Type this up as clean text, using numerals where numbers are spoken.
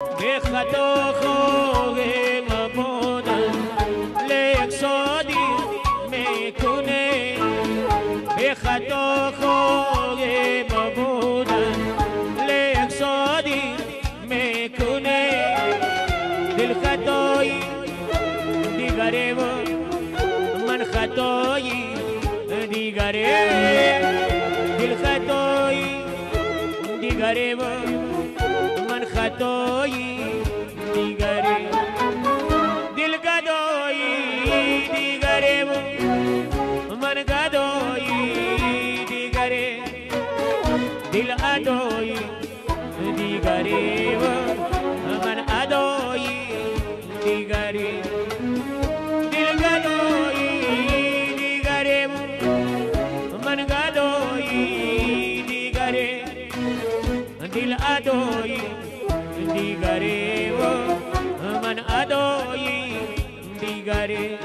به خطا خواهم بودن لیک شادی میکنه به خطا خواهم بودن لیک شادی میکنه دل خطایی دیگره و من خطایی دیگره دل خطایی دیگره و من خطایی دیگره دل گدایی دیگره و من گدایی دیگره دل ادایی دیگره و من ادایی دیگره دل گدایی دیگره و من گدایی دیگره دل ادایی دیگره و من ادایی دیگره